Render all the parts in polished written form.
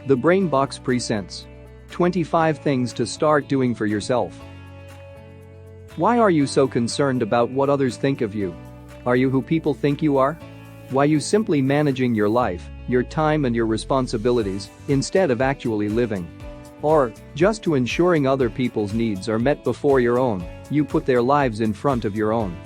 The Brain Box presents 25 things to start doing for yourself. Why are you so concerned about what others think of you? Are you who people think you are? Why you simply managing your life, your time and your responsibilities instead of actually living? Or, just to ensuring other people's needs are met before your own, you put their lives in front of your own?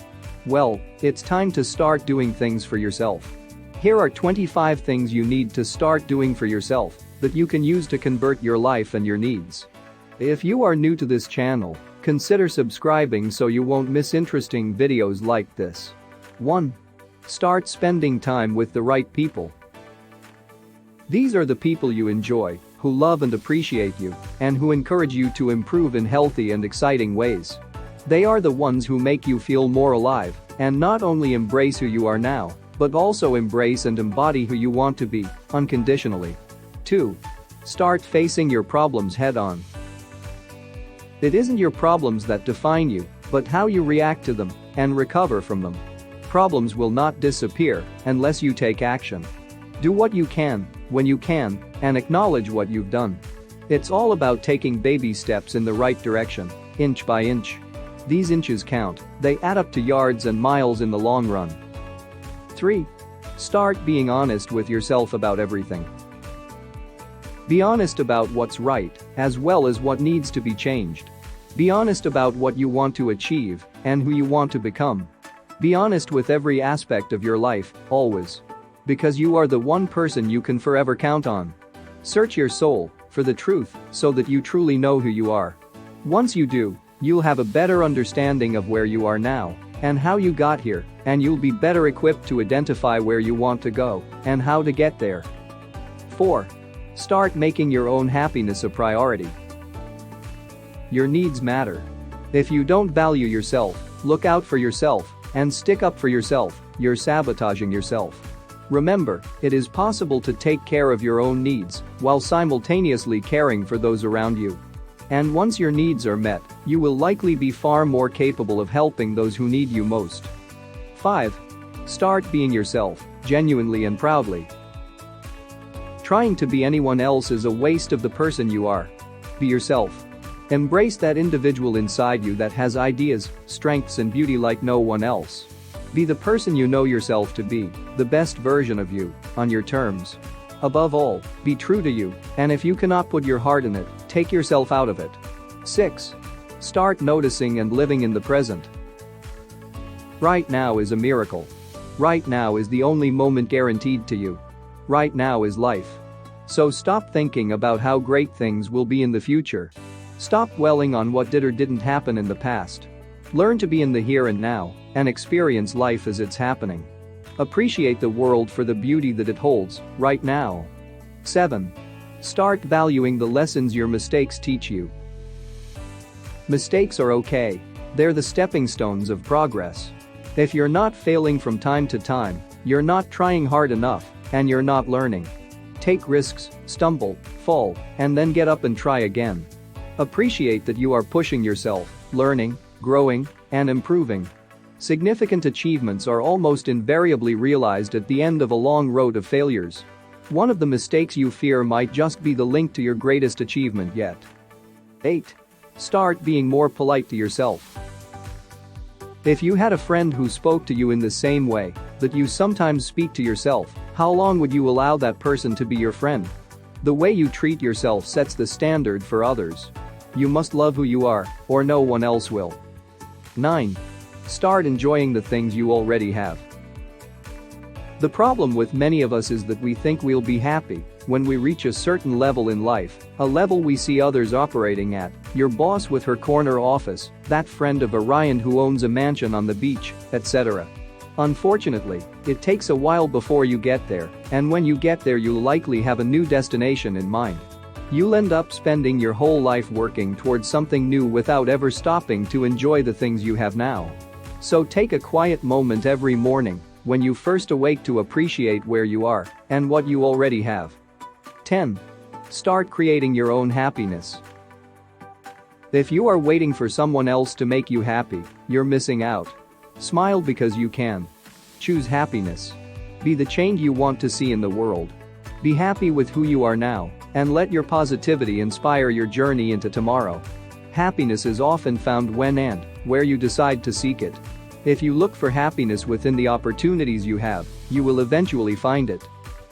Well, it's time to start doing things for yourself. Here are 25 things you need to start doing for yourself that you can use to convert your life and your needs. If you are new to this channel, consider subscribing so you won't miss interesting videos like this. 1. Start spending time with the right people. These are the people you enjoy, who love and appreciate you, and who encourage you to improve in healthy and exciting ways. They are the ones who make you feel more alive and not only embrace who you are now, but also embrace and embody who you want to be, unconditionally. 2. Start facing your problems head-on. It isn't your problems that define you, but how you react to them and recover from them. Problems will not disappear unless you take action. Do what you can, when you can, and acknowledge what you've done. It's all about taking baby steps in the right direction, inch by inch. These inches count, they add up to yards and miles in the long run. 3. Start being honest with yourself about everything. Be honest about what's right, as well as what needs to be changed. Be honest about what you want to achieve and who you want to become. Be honest with every aspect of your life, always. Because you are the one person you can forever count on. Search your soul for the truth so that you truly know who you are. Once you do, you'll have a better understanding of where you are now and how you got here, and you'll be better equipped to identify where you want to go and how to get there. 4. Start making your own happiness a priority. Your needs matter. If you don't value yourself, look out for yourself, and stick up for yourself, you're sabotaging yourself. Remember, it is possible to take care of your own needs while simultaneously caring for those around you. And once your needs are met, you will likely be far more capable of helping those who need you most. 5. Start being yourself, genuinely and proudly. Trying to be anyone else is a waste of the person you are. Be yourself. Embrace that individual inside you that has ideas, strengths and beauty like no one else. Be the person you know yourself to be, the best version of you, on your terms. Above all, be true to you, and if you cannot put your heart in it, take yourself out of it. 6. Start noticing and living in the present. Right now is a miracle. Right now is the only moment guaranteed to you. Right now is life. So stop thinking about how great things will be in the future. Stop dwelling on what did or didn't happen in the past. Learn to be in the here and now and experience life as it's happening. Appreciate the world for the beauty that it holds right now. 7. Start valuing the lessons your mistakes teach you. Mistakes are okay. They're the stepping stones of progress. If you're not failing from time to time, you're not trying hard enough, and you're not learning. Take risks, stumble, fall, and then get up and try again. Appreciate that you are pushing yourself, learning, growing, and improving. Significant achievements are almost invariably realized at the end of a long road of failures. One of the mistakes you fear might just be the link to your greatest achievement yet. 8. Start being more polite to yourself. If you had a friend who spoke to you in the same way that you sometimes speak to yourself, how long would you allow that person to be your friend? The way you treat yourself sets the standard for others. You must love who you are, or no one else will. 9. Start enjoying the things you already have. The problem with many of us is that we think we'll be happy when we reach a certain level in life, a level we see others operating at, your boss with her corner office, that friend of Orion who owns a mansion on the beach, etc. Unfortunately, it takes a while before you get there, and when you get there you'll likely have a new destination in mind. You'll end up spending your whole life working towards something new without ever stopping to enjoy the things you have now. So take a quiet moment every morning when you first awake to appreciate where you are and what you already have. 10. Start creating your own happiness. If you are waiting for someone else to make you happy, you're missing out. Smile because you can. Choose happiness. Be the change you want to see in the world. Be happy with who you are now And let your positivity inspire your journey into tomorrow. Happiness is often found when and where you decide to seek it. If you look for happiness within the opportunities you have, you will eventually find it.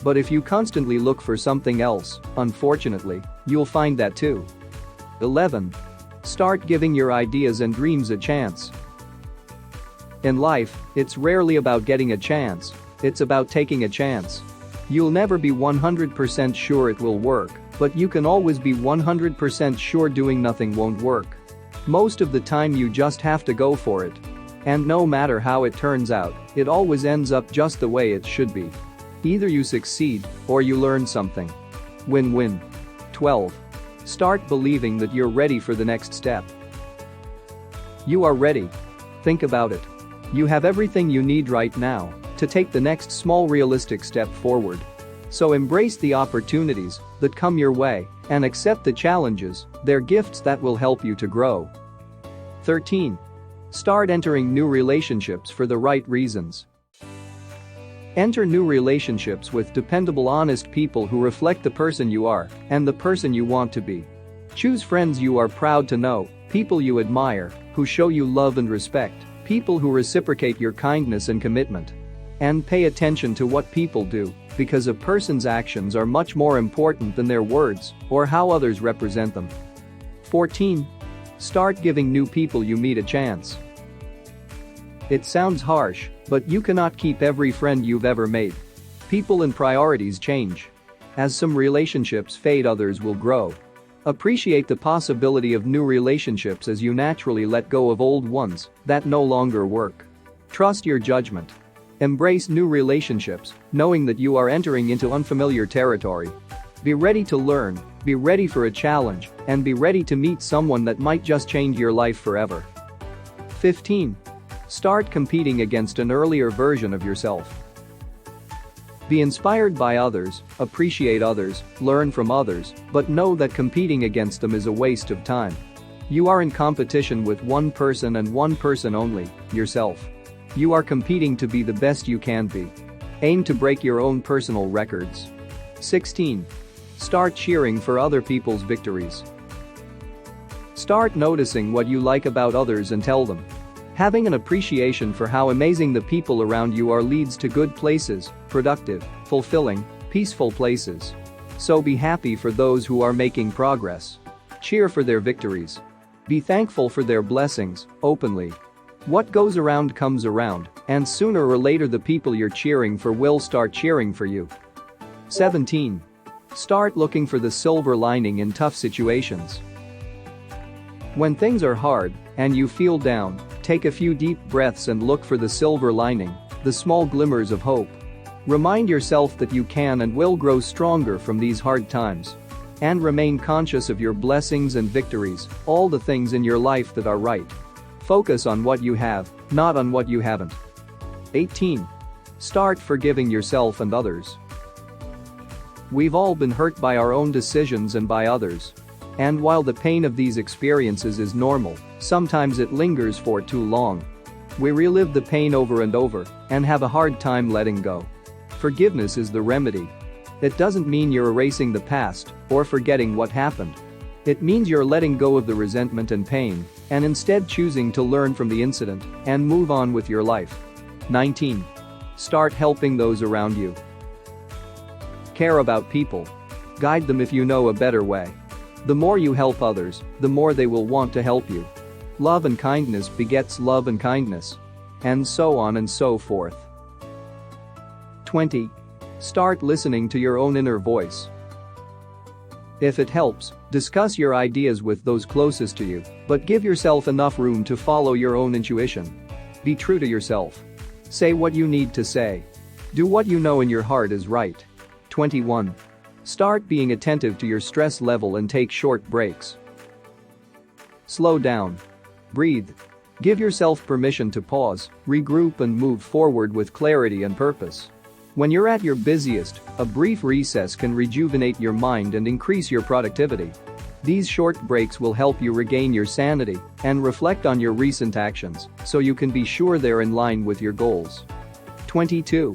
But if you constantly look for something else, unfortunately, you'll find that too. 11. Start giving your ideas and dreams a chance. In life, it's rarely about getting a chance, it's about taking a chance. You'll never be 100% sure it will work, but you can always be 100% sure doing nothing won't work. Most of the time you just have to go for it. And no matter how it turns out, it always ends up just the way it should be. Either you succeed or you learn something. Win-win. 12. Start believing that you're ready for the next step. You are ready. Think about it. You have everything you need right now to take the next small realistic step forward. So embrace the opportunities that come your way and accept the challenges, they're gifts that will help you to grow. 13. Start entering new relationships for the right reasons. Enter new relationships with dependable, honest people who reflect the person you are and the person you want to be. Choose friends you are proud to know, people you admire, who show you love and respect, people who reciprocate your kindness and commitment. And pay attention to what people do, because a person's actions are much more important than their words or how others represent them. 14. Start giving new people you meet a chance. It sounds harsh, but you cannot keep every friend you've ever made. People and priorities change. As some relationships fade, others will grow. Appreciate the possibility of new relationships as you naturally let go of old ones that no longer work. Trust your judgment. Embrace new relationships, knowing that you are entering into unfamiliar territory. Be ready to learn, be ready for a challenge, and be ready to meet someone that might just change your life forever. 15. Start competing against an earlier version of yourself. Be inspired by others, appreciate others, learn from others, but know that competing against them is a waste of time. You are in competition with one person and one person only, yourself. You are competing to be the best you can be. Aim to break your own personal records. 16. Start cheering for other people's victories. Start noticing what you like about others and tell them. Having an appreciation for how amazing the people around you are leads to good places, productive, fulfilling, peaceful places. So be happy for those who are making progress. Cheer for their victories. Be thankful for their blessings, openly. What goes around comes around, and sooner or later the people you're cheering for will start cheering for you. 17. Start looking for the silver lining in tough situations. When things are hard and you feel down, take a few deep breaths and look for the silver lining, the small glimmers of hope. Remind yourself that you can and will grow stronger from these hard times. And remain conscious of your blessings and victories, all the things in your life that are right. Focus on what you have, not on what you haven't. 18. Start forgiving yourself and others. We've all been hurt by our own decisions and by others. And while the pain of these experiences is normal, sometimes it lingers for too long. We relive the pain over and over and have a hard time letting go. Forgiveness is the remedy. It doesn't mean you're erasing the past or forgetting what happened. It means you're letting go of the resentment and pain and instead choosing to learn from the incident and move on with your life. 19. Start helping those around you. Care about people. Guide them if you know a better way. The more you help others, the more they will want to help you. Love and kindness begets love and kindness. And so on and so forth. 20. Start listening to your own inner voice. If it helps, discuss your ideas with those closest to you, but give yourself enough room to follow your own intuition. Be true to yourself. Say what you need to say. Do what you know in your heart is right. 21. Start being attentive to your stress level and take short breaks. Slow down. Breathe. Give yourself permission to pause, regroup and move forward with clarity and purpose. When you're at your busiest, a brief recess can rejuvenate your mind and increase your productivity. These short breaks will help you regain your sanity and reflect on your recent actions so you can be sure they're in line with your goals. 22.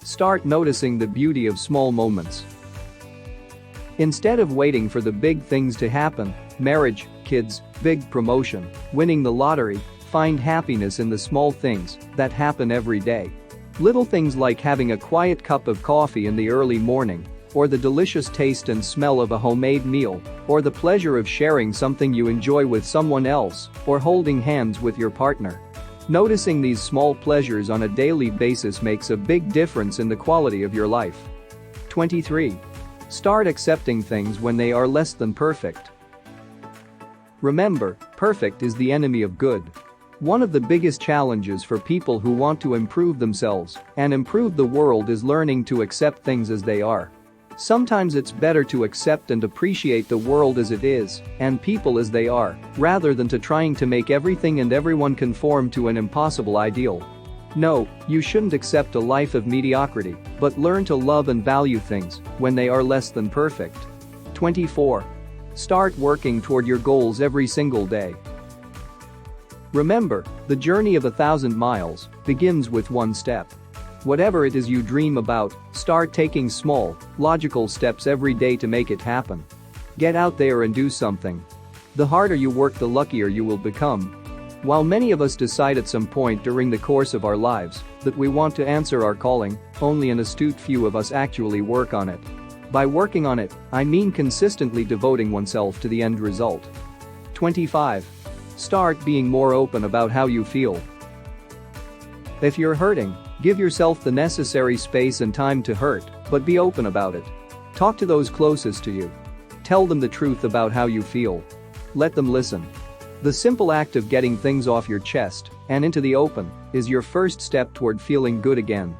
Start noticing the beauty of small moments. Instead of waiting for the big things to happen, marriage, kids, big promotion, winning the lottery, find happiness in the small things that happen every day. Little things like having a quiet cup of coffee in the early morning, or the delicious taste and smell of a homemade meal, or the pleasure of sharing something you enjoy with someone else, or holding hands with your partner. Noticing these small pleasures on a daily basis makes a big difference in the quality of your life. 23. Start accepting things when they are less than perfect. Remember, perfect is the enemy of good. One of the biggest challenges for people who want to improve themselves and improve the world is learning to accept things as they are. Sometimes it's better to accept and appreciate the world as it is and people as they are, rather than to trying to make everything and everyone conform to an impossible ideal. No, you shouldn't accept a life of mediocrity, but learn to love and value things when they are less than perfect. 24. Start working toward your goals every single day. Remember, the journey of 1,000 miles begins with one step. Whatever it is you dream about, start taking small, logical steps every day to make it happen. Get out there and do something. The harder you work, the luckier you will become. While many of us decide at some point during the course of our lives that we want to answer our calling, only an astute few of us actually work on it. By working on it, I mean consistently devoting oneself to the end result. 25. Start being more open about how you feel. If you're hurting, give yourself the necessary space and time to hurt, but be open about it. Talk to those closest to you. Tell them the truth about how you feel. Let them listen. The simple act of getting things off your chest and into the open is your first step toward feeling good again.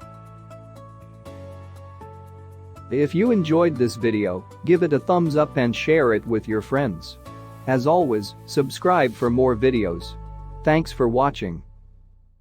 If you enjoyed this video, give it a thumbs up and share it with your friends. As always, subscribe for more videos. Thanks for watching.